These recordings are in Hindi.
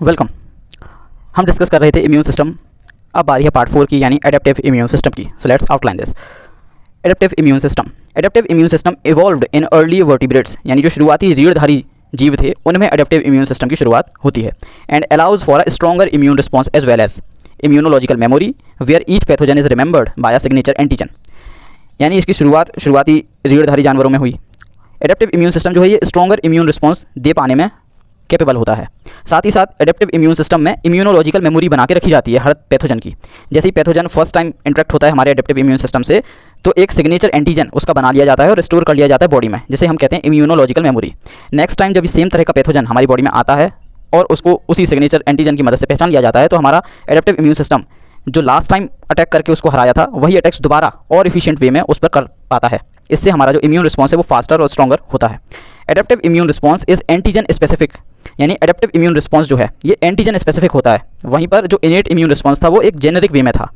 वेलकम। हम डिस्कस कर रहे थे इम्यून सिस्टम। अब बारी है पार्ट 4 की, यानी एडेप्टिव इम्यून सिस्टम की। So let's outline this. Adaptive immune system evolved in early vertebrates, यानी जो शुरुआती रीढ़धारी जीव थे उनमें एडेप्टिव इम्यून सिस्टम की शुरुआत होती है। And allows for a stronger immune response as well as immunological memory where each pathogen is remembered by a signature antigen. यानी इसकी शुरुआती रीढ़धारी जानवरों में हुई। एडेप्टिव इम्यून सिस्टम जो है ये स्ट्रॉन्गर इम्यून रिस्पॉन्स दे पाने में कैपेबल होता है। साथ ही साथ एडेप्टिव इम्यून सिस्टम में इम्यूनोलॉजिकल मेमोरी बना के रखी जाती है हर पैथोजन की। जैसे ही पैथोजन फर्स्ट टाइम इंटरेक्ट होता है हमारे एडेप्टिव इम्यून सिस्टम से, तो एक सिग्नेचर एंटीजन उसका बना लिया जाता है और स्टोर कर लिया जाता है बॉडी में, जिसे हम कहते हैं इम्यूनोलॉजिकल मेमोरी। नेक्स्ट टाइम जब सेम तरह का पैथोजन हमारी बॉडी में आता है और उसको उसी सिग्नेचर एंटीजन की मदद से पहचान लिया जाता है, तो हमारा एडेप्टिव इम्यून सिस्टम जो लास्ट टाइम अटैक करके उसको हराया था वही अटैक्स दोबारा और इफिशिएंट वे में उस पर कर पाता है। इससे हमारा जो इम्यून रिस्पॉन्स है वो फास्टर और स्ट्रॉन्गर होता है। Adaptive immune response is antigen specific, यानी एडेप्टिव इम्यून रिस्पॉन्स जो है ये एंटीजन स्पेसिफिक होता है। वहीं पर जो इनेट इम्यून रिस्पॉन्स था वो एक जेनेरिक वे में था।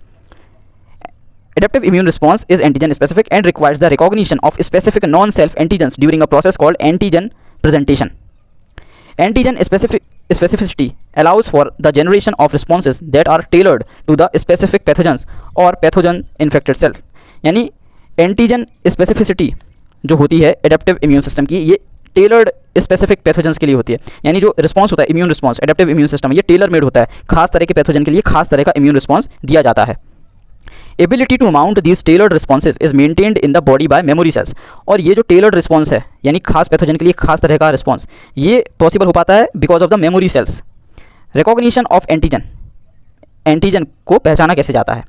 Adaptive immune response is antigen specific and requires the recognition of specific non self antigens during a process called antigen presentation. Antigen specificity allows for the generation of responses that are tailored to the specific pathogens or pathogen infected cell। यानी एंटीजन स्पेसिफिसिटी जो होती है एडेप्टिव इम्यून सिस्टम की, ये टेलर्ड स्पेसिफिक पैथोजेंस के लिए होती है। यानी जो रिस्पॉन्स होता है immune response adaptive immune system ये टेलर मेड होता है, खास तरह के पैथोजन के लिए खास तरह का इम्यून रिस्पॉन्स दिया जाता है। Ability to mount these tailored responses is maintained in the body by memory cells. और ये जो टेलर्ड रिस्पॉन्स है यानी खास पैथोजन के लिए खास तरह का रिस्पॉन्स, ये पॉसिबल हो पाता है because of the memory cells. Recognition of antigen को पहचाना कैसे जाता है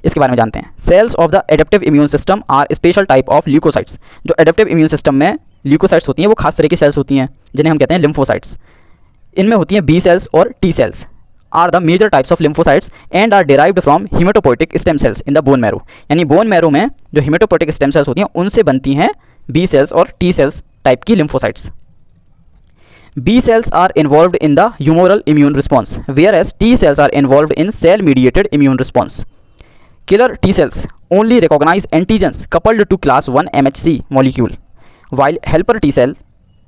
इसके बारे में जानते हैं। Cells of the adaptive immune system are special type of leucocytes. जो एडेप्टिव इम्यून सिस्टम में ल्यूकोसाइट्स होती हैं वो खास तरह की सेल्स होती हैं जिन्हें हम कहते हैं लिम्फोसाइट्स। इनमें होती हैं बी सेल्स और T cells are the major types of lymphocytes and are derived from haematopoietic stem cells in the bone marrow. यानी बोन मैरो में जो हिमेटोपोइटिक स्टेम सेल्स होती हैं उनसे बनती हैं बी सेल्स और टी सेल्स टाइप की lymphocytes. B cells are involved in the humoral immune response, whereas T cells are involved in cell-mediated immune response. Killer T cells only recognize antigens coupled to class 1 MHC molecule, while helper T cells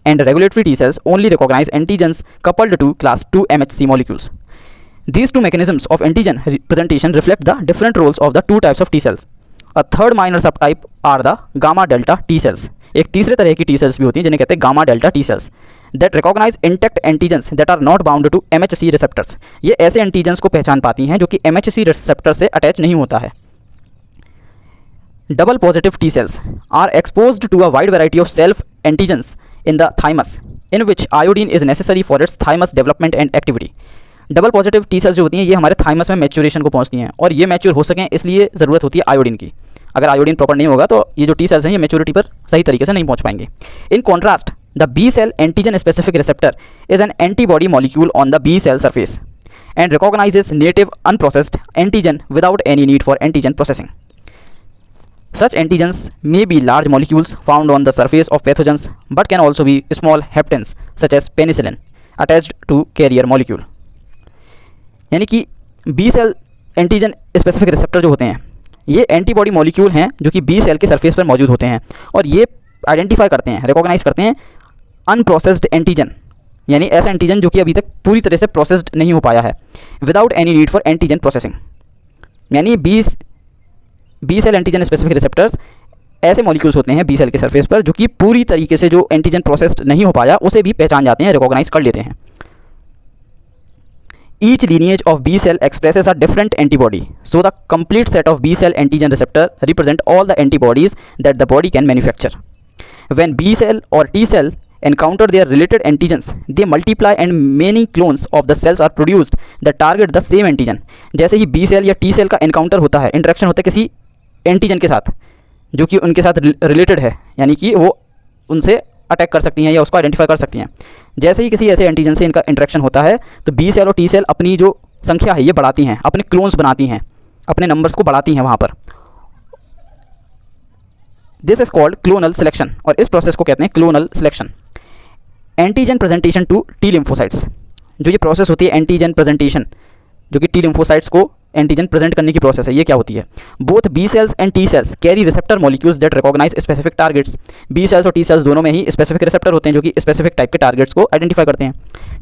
and regulatory T cells only recognize antigens coupled to class 2 MHC molecules. These two mechanisms of antigen presentation reflect the different roles of the two types of T cells. A third minor subtype are the gamma delta T cells. एक तीसरे तरह की T cells भी होती हैं जिन्हें कहते हैं gamma delta T cells that recognize intact antigens that are not bound to MHC receptors। ये ऐसे एंटीजन्स को पहचान पाती हैं जो कि MHC receptor से अटैच नहीं होता है। Double positive T cells are exposed to a wide variety of self antigens in the thymus, in which iodine is necessary for its thymus development and activity। Double positive T cells जो होती हैं ये हमारे थाइमस में मैच्योरेशन को पहुंचती हैं और ये मैच्योर हो सकें इसलिए ज़रूरत होती है आयोडीन की। अगर आयोडीन प्रॉपर नहीं होगा तो ये जो टी सेल्स हैं ये मैच्योरिटी पर सही तरीके से नहीं पहुंच पाएंगे। In contrast the B cell antigen specific receptor is an antibody molecule on the B cell surface and recognises native unprocessed antigen without any need for antigen processing. Such antigens may be large molecules found on the surface of pathogens but can also be small haptens such as penicillin attached to carrier molecule। यानी कि B cell antigen specific receptor जो होते हैं ये एंटीबॉडी मॉलिक्यूल हैं जो कि बी सेल के सरफेस पर मौजूद होते हैं और ये आइडेंटिफाई करते हैं, रिकॉग्नाइज करते हैं अनप्रोसेस्ड एंटीजन, यानी ऐसा एंटीजन जो कि अभी तक पूरी तरह से प्रोसेस्ड नहीं हो पाया है, without any need for antigen processing. यानी B cell antigen specific receptors ऐसे मॉलिक्यूल्स होते हैं बी सेल के सरफेस पर जो कि पूरी तरीके से जो एंटीजन प्रोसेस्ड नहीं हो पाया उसे भी पहचान जाते हैं, रिकॉग्नाइज कर लेते हैं। Each lineage of B cell expresses a different antibody, so the complete set of B cell antigen receptor represent all the antibodies that the body can manufacture. When B cell or T cell encounter their related antigens, they multiply and many clones of the cells are produced that target the same antigen। जैसे ही B cell या T cell का encounter होता है, इंटरेक्शन होता है किसी एंटीजन के साथ जो कि उनके साथ रिलेटेड है, यानी कि वो उनसे अटैक कर सकती हैं या उसको आइडेंटिफाई कर सकती हैं। जैसे ही किसी ऐसे एंटीजन से इनका इंटरेक्शन होता है तो बी सेल और टी सेल अपनी जो संख्या है ये बढ़ाती हैं, अपने क्लोन्स बनाती हैं, अपने नंबर्स को बढ़ाती हैं वहाँ पर। This is called clonal selection और इस प्रोसेस को कहते हैं clonal selection. Antigen presentation to T lymphocytes, जो ये प्रोसेस होती है एंटीजन प्रेजेंटेशन जो कि टी लिम्फोसाइट्स को एंटीजन प्रेजेंट करने की प्रोसेस है, ये क्या होती है? Both B cells and T cells carry receptor molecules that recognise specific targets. B cells और टी सेल्स दोनों में ही स्पेसिफिक रिसेप्टर होते हैं जो कि स्पेसिफिक टाइप के टारगेट्स को आइडेंटिफाई करते हैं।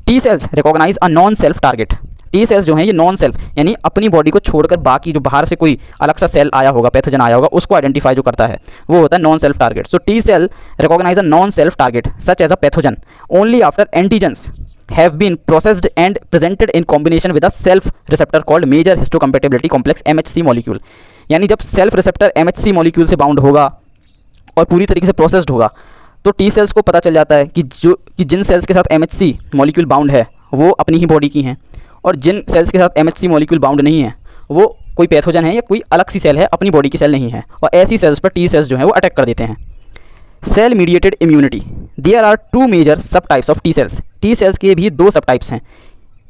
T cells recognise a non self target. T cells जो हैं ये नॉन सेल्फ यानी अपनी बॉडी को छोड़कर बाकी जो बाहर से कोई अलग सा सेल आया होगा, पैथोजन आया होगा, उसको आइडेंटिफाई जो करता है वो होता है non self target. So T cell recognise a non self target such as a pathogen only after antigens have been processed and presented in combination with a self receptor called major histocompatibility complex MHC molecule। यानी जब सेल्फ रिसेप्टर MHC मॉलिक्यूल से बाउंड होगा और पूरी तरीके से प्रोसेस्ड होगा तो टी सेल्स को पता चल जाता है कि जिन सेल्स के साथ MHC मॉलिक्यूल बाउंड है वो अपनी ही बॉडी की हैं, और जिन सेल्स के साथ MHC मॉलिक्यूल बाउंड नहीं है वो कोई पैथोजन है या कोई अलग सी सेल है, अपनी बॉडी की सेल नहीं है, और ऐसी सेल्स पर टी सेल्स जो है वो अटैक कर देते हैं। Cell mediated immunity. There are two major sub types of T cells. T cells के भी दो सब टाइप्स हैं,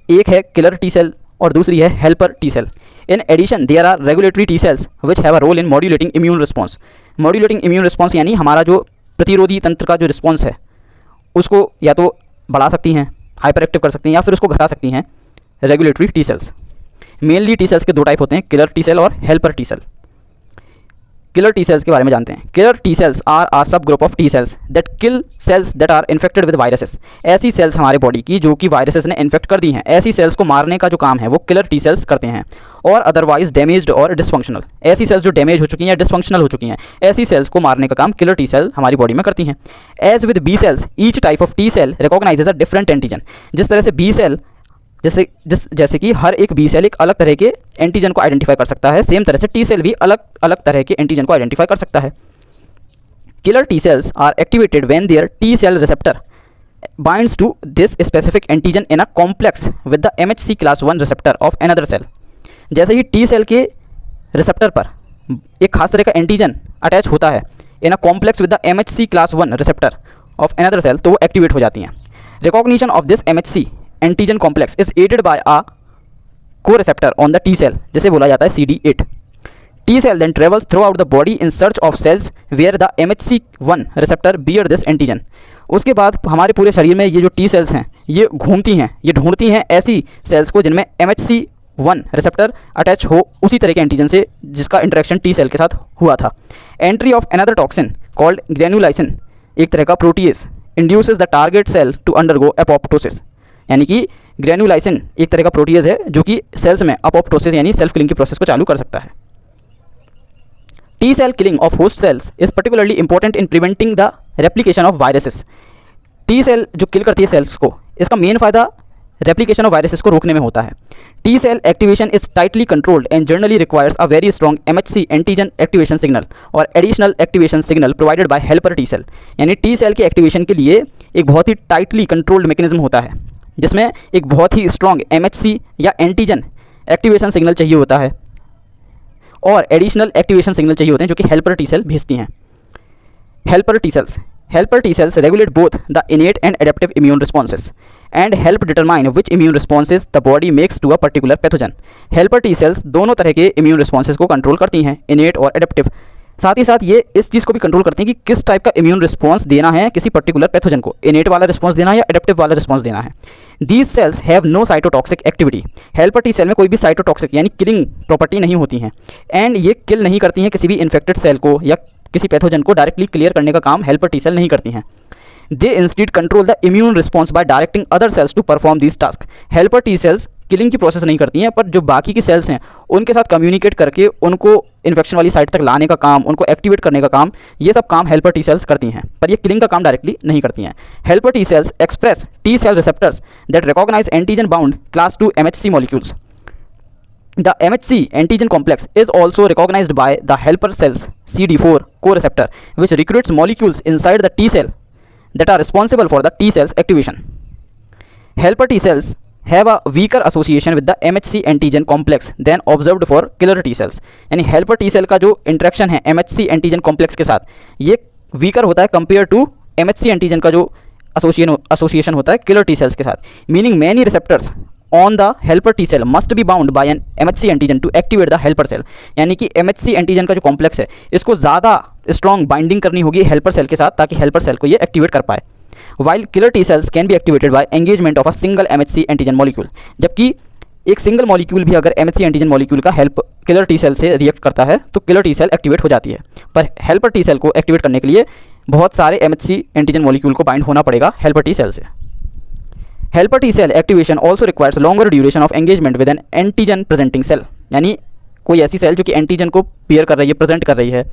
एक है किलर टी सेल और दूसरी है helper T cell. In addition there are regulatory T cells which have a role in modulating immune response. Modulating immune response यानी हमारा जो प्रतिरोधी तंत्र का जो रिस्पॉन्स है उसको या तो बढ़ा सकती हैं, हाइपर एक्टिव कर सकती हैं, या फिर उसको घटा सकती हैं regulatory T cells. Mainly T cells के दो टाइप होते हैं, किलर टी सेल और helper T cell. Killer T cells के बारे में जानते हैं। Killer T cells are a subgroup of T cells that kill cells that are infected with viruses. ऐसी सेल्स हमारे बॉडी की जो कि वायरसेस ने इन्फेक्ट कर दी हैं, ऐसी सेल्स को मारने का जो काम है वो किलर टी सेल्स करते हैं। और अदरवाइज डैमेज्ड और डिसफंक्शनल, ऐसी सेल्स जो डैमेज हो चुकी हैं या डिसफंक्शनल हो चुकी हैं, ऐसी सेल्स को मारने का काम किलर टी सेल हमारी बॉडी में करती हैं। As with B cells each type of T cell recognises a different antigen. जिस तरह से बी सेल जैसे कि हर एक बी सेल एक अलग तरह के एंटीजन को आइडेंटिफाई कर सकता है, सेम तरह से टी सेल भी अलग अलग तरह के एंटीजन को आइडेंटिफाई कर सकता है। Killer T cells are activated when their T cell receptor binds to this specific antigen in a complex with the MHC class 1 receptor of another cell. जैसे ही टी सेल के रिसेप्टर पर एक खास तरह का एंटीजन अटैच होता है in a complex with the MHC class 1 receptor of another cell, तो वो एक्टिवेट हो जाती हैं। Recognition of this MHC antigen complex is aided by a co-receptor on the T cell, जिसे बोला जाता है CD8। T cell then travels throughout the body in search of cells where the MHC1 receptor bear this antigen. उसके बाद हमारे पूरे शरीर में ये जो टी सेल्स हैं ये घूमती हैं, ये ढूंढती हैं ऐसी सेल्स को जिनमें MHC1 रिसेप्टर अटैच हो उसी तरह के एंटीजन से जिसका इंटरेक्शन टी सेल के साथ हुआ था। Entry of another toxin called granulysin, एक तरह का protease, induces the target cell to undergo apoptosis. यानी कि ग्रेनुलाइसिन एक तरह का प्रोटीएज है जो कि सेल्स में अपोप्टोसिस यानी सेल्फ किलिंग की प्रोसेस को चालू कर सकता है। T cell killing of host cells is particularly important in preventing the replication of viruses. T cell जो किल करती है सेल्स को, इसका मेन फायदा रेप्लिकेशन ऑफ वायरसेस को रोकने में होता है। T cell activation is tightly controlled and generally requires a very strong MHC antigen activation signal और additional activation signal provided by helper T cell. यानी टी सेल के एक्टिवेशन के लिए एक बहुत ही टाइटली कंट्रोल्ड मैकेनिज्म होता है जिसमें एक बहुत ही स्ट्रॉन्ग MHC या एंटीजन एक्टिवेशन सिग्नल चाहिए होता है और एडिशनल एक्टिवेशन सिग्नल चाहिए होते हैं जो कि हेल्पर टी सेल भेजती हैं। Helper T cells regulate both the innate and adaptive immune responses and help determine which immune responses the body makes to a particular pathogen. हेल्पर टी सेल्स दोनों तरह के इम्यून रिस्पॉन्सेज को कंट्रोल करती हैं, इनेट और एडेप्टिव। साथ ही साथ ये इस चीज़ को भी कंट्रोल करते हैं कि किस टाइप का इम्यून रिस्पॉन्स देना है किसी पर्टिकुलर पैथोजन को, इनेट वाला रिस्पॉन्स देना है या एडेप्टिव वाला रिस्पॉन्स देना है। These cells have no cytotoxic activity. Helper T cell में कोई भी साइटोटॉक्सिक यानी किलिंग प्रॉपर्टी नहीं होती हैं एंड ये किल नहीं करती हैं किसी भी इन्फेक्टेड सेल को या किसी पैथोजन को डायरेक्टली क्लियर करने का काम हेल्पर टी सेल नहीं करती हैं। They instead control the immune response by directing other cells to perform this task. Helper T cells killing की प्रोसेस नहीं करती हैं पर जो बाकी की सेल्स हैं उनके साथ कम्युनिकेट करके उनको इन्फेक्शन वाली साइट तक लाने का काम, उनको एक्टिवेट करने का काम, ये सब काम हेल्पर टी सेल्स करती हैं, पर ये किलिंग का काम डायरेक्टली नहीं करती हैं। Helper T cells express T cell receptors that recognise antigen bound class 2 MHC molecules. The MHC antigen complex is also recognized by the helper cells CD4 co-receptor, which recruits molecules inside the T cell that are responsible for the T cells activation. Helper T cells have a weaker association with the MHC antigen complex than observed for killer T cells. यानी helper T cell का जो इंट्रैक्शन है MHC antigen complex के साथ ये वीकर होता है कंपेयर टू MHC antigen का जो एसोसिएशन होता है किलर टी सेल्स के साथ। Meaning many receptors on the helper T cell must be bound by an MHC antigen to activate the helper cell. यानी कि MHC एंटीजन का जो कॉम्प्लेक्स है इसको ज़्यादा स्ट्रॉन्ग बाइंडिंग करनी होगी हेल्पर सेल के साथ ताकि हेल्पर सेल को ये एक्टिवेट कर पाए। While killer T cells can be activated by engagement of a single MHC antigen molecule, जबकि एक सिंगल मॉलिक्यूल भी अगर MHC एंटीजन मॉलिक्यूल का हेल्प किलर टी सेल से रिएक्ट करता है तो किलर टी सेल एक्टिवेट हो जाती है। पर हेल्पर टी सेल को एक्टिवेट करने के लिए बहुत सारे MHC एंटीजन मॉलिक्यूल को बाइंड होना पड़ेगा हेल्पर टी सेल से। Helper T cell activation also requires longer duration of engagement with an antigen presenting cell, यानी कोई ऐसी सेल जो कि एंटीजन को पेयर कर रही है, प्रेजेंट कर रही है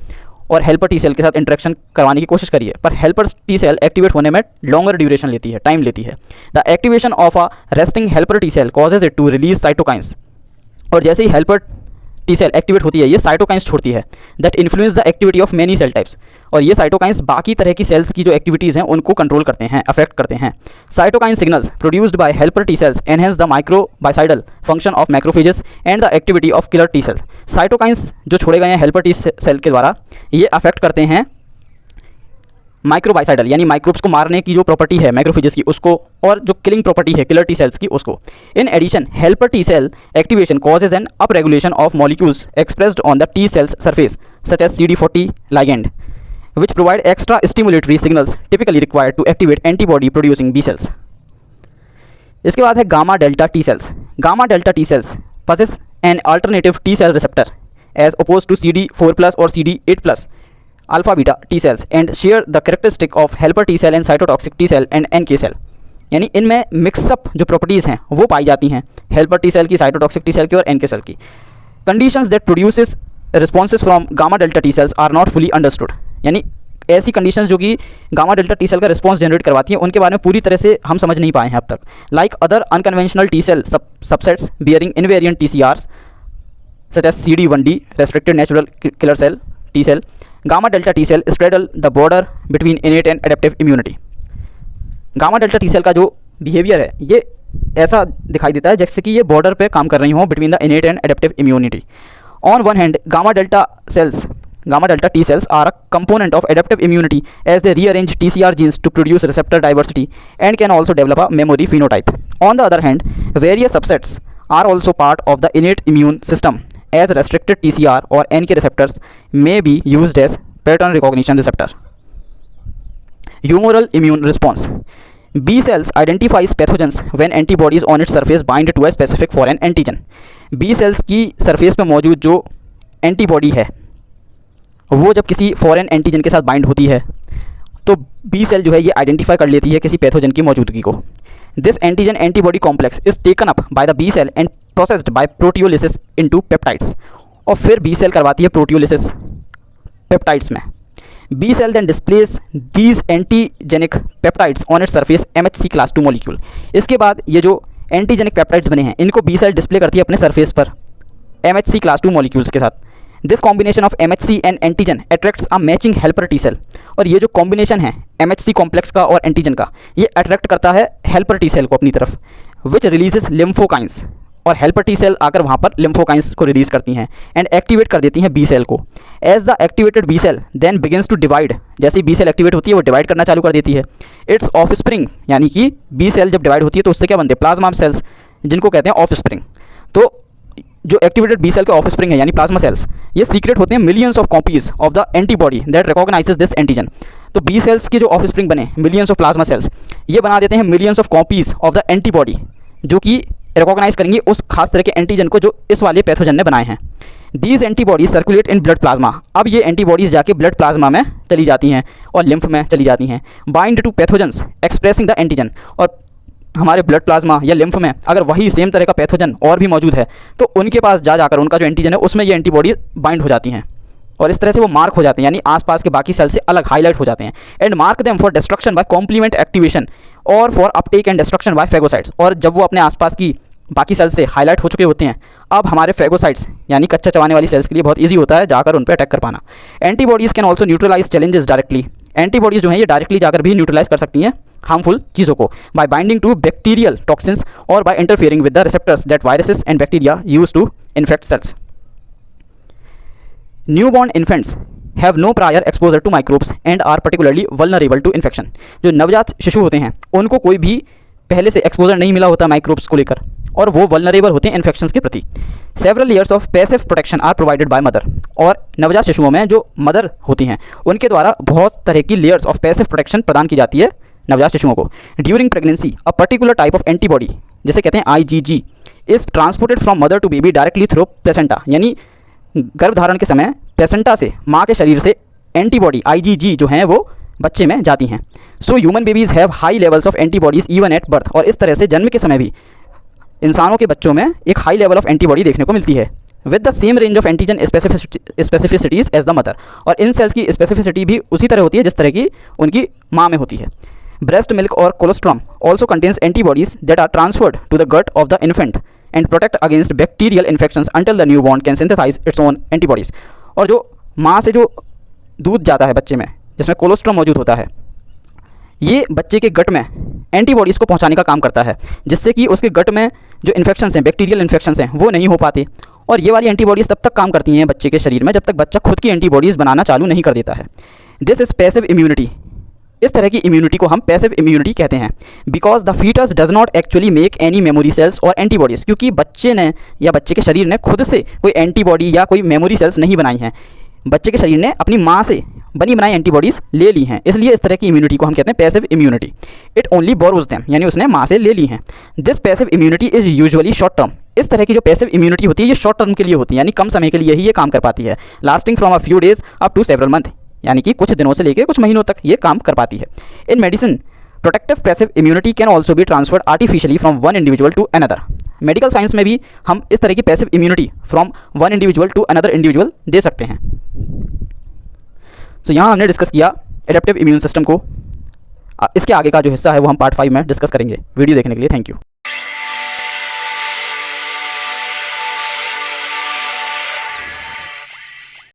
और हेल्पर टी सेल के साथ इंटरेक्शन करवाने की कोशिश करिए, पर हेल्पर टी सेल एक्टिवेट होने में लॉन्गर ड्यूरेशन लेती है, टाइम लेती है। The activation of a resting helper T cell causes it to release cytokines, और जैसे ही हेल्पर टी सेल एक्टिवेट होती है ये साइटोकाइंस छोड़ती है that influence the activity of many cell types, और ये साइटोकाइंस बाकी तरह की सेल्स की जो एक्टिविटीज़ हैं उनको कंट्रोल करते हैं, अफेक्ट करते हैं। Cytokine signals produced by helper T cells enhance the microbicidal function of macrophages and the activity of killer T cell. Cytokines जो छोड़े गए हैं हेल्पर टी सेल के द्वारा ये अफेक्ट करते हैं माइक्रोबाइसाइडल यानी माइक्रोब्स को मारने की जो प्रॉपर्टी है मैक्रोफेजेस की उसको, और जो किलिंग प्रॉपर्टी है किलर टी सेल्स की उसको। In addition helper T cell activation causes an up regulation of molecules expressed on the T cells surface such as CD40 ligand which provide extra stimulatory signals typically required to activate antibody producing B cells। इसके बाद है gamma delta T sales. Gamma delta T sales possess an alternative T cell receptor as opposed to CD4+ or CD8+ alpha beta T cells and share the characteristic of helper T cell and cytotoxic T cell and NK cell, यानी इनमें मिक्सअप जो प्रॉपर्टीज़ हैं वो पाई जाती हैं हेल्पर टी सेल की, साइटोटॉक्सिक टी सेल की और NK सेल की। Conditions that produces responses from gamma delta T cells are not fully understood, यानी ऐसी कंडीशंस जो कि गामा डेल्टा टी सेल का रिस्पॉन्स जनरेट करवाती हैं उनके बारे में पूरी तरह से हम समझ नहीं पाए हैं अब तक। Like other unconventional T cell subsets bearing invariant TCRs such as CD1D restricted natural killer cell T cell, gamma delta T cell straddle the border between innate and adaptive immunity. Gamma delta T cell का जो बिहेवियर है ये ऐसा दिखाई देता है जैसे कि ये बॉर्डर पे काम कर रही हों between the innate and adaptive immunity. On one hand gamma delta T cells are a component of adaptive immunity as they rearrange TCR genes to produce receptor diversity and can also develop a memory phenotype. On the other hand, various subsets are also part of the innate immune system as restricted TCR or NK receptors may be used as pattern recognition receptor. Humoral immune response. B cells identifies pathogens when antibodies on its surface bind to a specific foreign antigen. B cells की सरफेस में मौजूद जो एंटीबॉडी है वो जब किसी फॉरेन एंटीजन के साथ बाइंड होती है तो बी सेल जो है ये आइडेंटिफाई कर लेती है किसी पैथोजन की मौजूदगी को। This antigen antibody complex is taken up by the B cell and processed by proteolysis into peptides, और फिर बी सेल करवाती है प्रोटियोलिसिस पेप्टाइड्स में। B cell then displays these antigenic peptides on its surface MHC class 2 molecule. इसके बाद ये जो एंटीजेनिक पेप्टाइड्स बने हैं इनको बी सेल डिस्प्ले करती है अपने सरफेस पर MHC क्लास 2 मॉलिक्यूल्स के साथ। This combination of MHC and antigen attracts a matching helper T cell, और ये जो कॉम्बिनेशन है MHC कॉम्प्लेक्स का और एंटीजन का ये अट्रैक्ट करता है हेल्पर टी सेल को अपनी तरफ, विच रिलीजेस लिम्फोकाइंस, और हेल्पर टी सेल आकर वहाँ पर लिम्फोकाइंस को रिलीज करती हैं एंड एक्टिवेट कर देती हैं बी सेल को। As the activated B cell then begins to divide, जैसे बी सेल एक्टिवेट होती है वो डिवाइड करना चालू कर देती है। इट्स ऑफ स्प्रिंग, यानी कि बी सेल जब डिवाइड होती है तो उससे क्या बनते हैं प्लाज्मा सेल्स, जिनको कहते हैं ऑफ स्प्रिंग। तो जो एक्टिवेटेड बी सेल के ऑफ स्प्रिंग है यानी प्लाज्मा सेल्स ये सीक्रेट होते हैं millions of copies of the antibody that recognises this antigen. तो बी सेल्स के जो ऑफ स्प्रिंग बने मिलियंस ऑफ प्लाज्मा सेल्स ये बना देते हैं millions of copies of the antibody जो कि रिकॉग्नाइज करेंगी उस खास तरह के एंटीजन को जो इस वाले पैथोजन ने बनाए हैं। These antibodies circulate in blood plasma, अब ये एंटीबॉडीज जाके ब्लड प्लाज्मा में चली जाती हैं और लिम्फ में चली जाती हैं। Bind to pathogens expressing the antigen, और हमारे ब्लड प्लाज्मा या लिम्फ में अगर वही सेम तरह का पैथोजन और भी मौजूद है तो उनके पास जाकर उनका जो एंटीजन है उसमें ये एंटीबॉडी बाइंड हो जाती हैं और इस तरह से वो मार्क हो जाते हैं, यानी आसपास के बाकी सेल से अलग हाईलाइट हो जाते हैं। And mark them for destruction by complement activation और for uptake and destruction by phagocytes, और जब वो अपने आसपास की बाकी सेल्स से हाईलाइट हो चुके होते हैं अब हमारे फेगोसाइट्स यानी कच्चा चबाने वाली सेल्स के लिए बहुत ईजी होता है जाकर उन पर अटैक कर पाना। Antibodies can also neutralise challenges directly, antibodies जो हैं ये डायरेक्टली जाकर भी न्यूट्रलाइज कर सकती हैं हार्मफुल चीज़ों को by binding to bacterial toxins और by interfering with the receptors that viruses and bacteria use to infect cells. Newborn infants have no prior exposure to microbes and are particularly vulnerable to infection. जो नवजात शिशु होते हैं उनको कोई भी पहले से एक्सपोजर नहीं मिला होता माइक्रोब्स को लेकर और वो वल्नरेबल होते हैं इन्फेक्शंस के प्रति। Several layers of passive protection are provided by mother, और नवजात शिशुओं में जो मदर होती हैं उनके द्वारा बहुत तरह की लेयर्स ऑफ पैसिव प्रोटेक्शन प्रदान की जाती है नवजात शिशुओं को। During pregnancy a particular type of antibody जिसे कहते हैं IgG is transported from mother to baby directly through placenta, यानी गर्भधारण के समय प्लेसेंटा से, माँ के शरीर से एंटीबॉडी IgG जो हैं वो बच्चे में जाती हैं। So human babies have high levels of antibodies even at birth, और इस तरह से जन्म के समय भी इंसानों के बच्चों में एक हाई लेवल ऑफ एंटीबॉडी देखने को मिलती है with the same range of antigen specificities as the mother, और इन सेल्स की स्पेसिफिसिटी भी उसी तरह होती है जिस तरह की उनकी माँ में होती है। ब्रेस्ट मिल्क और colostrum also contains antibodies that are transferred to the gut of the infant and protect against bacterial infections until the newborn can synthesise its own antibodies. और जो माँ से जो दूध जाता है बच्चे में, जिसमें कोलोस्ट्रम मौजूद होता है, ये बच्चे के गट में एंटीबॉडीज़ को पहुंचाने का काम करता है, जिससे कि उसके गट में जो इन्फेक्शंस हैं, बैक्टीरियल इन्फेक्शंस हैं, वो नहीं हो पाते। और ये वाली एंटीबॉडीज़ तब तक काम करती हैं बच्चे के शरीर में जब तक बच्चा खुद की एंटीबॉडीज़ बनाना चालू नहीं कर देता है। This is passive immunity. इस तरह की इम्यूनिटी को हम पैसिव इम्यूनिटी कहते हैं। Because the foetus does not actually make any memory cells और एंटीबॉडीज़, क्योंकि बच्चे ने या बच्चे के शरीर ने खुद से कोई एंटीबॉडी या कोई मेमोरी सेल्स नहीं बनाई हैं। बच्चे के शरीर ने अपनी माँ से बनी बनाई एंटीबॉडीज़ ले ली हैं, इसलिए इस तरह की इम्यूनिटी को हम कहते हैं passive immunity. It only borrows them, यानी उसने माँ से ले ली हैं। This passive immunity is usually short term. इस तरह की जो पैसिव इम्यूनिटी होती है ये शॉर्ट टर्म के लिए होती है, यानी कम समय के लिए ही ये काम कर पाती है। Lasting from a few days up to several month, यानी कि कुछ दिनों से लेकर कुछ महीनों तक ये काम कर पाती है। In medicine protective passive immunity can also be transferred artificially from one individual to another. Medical science में भी हम इस तरह की passive immunity from one individual to another individual दे सकते हैं। तो यहाँ हमने डिस्कस किया एडेप्टिव इम्यून सिस्टम को। इसके आगे का जो हिस्सा है वो हम पार्ट 5 में डिस्कस करेंगे। वीडियो देखने के लिए थैंक यू।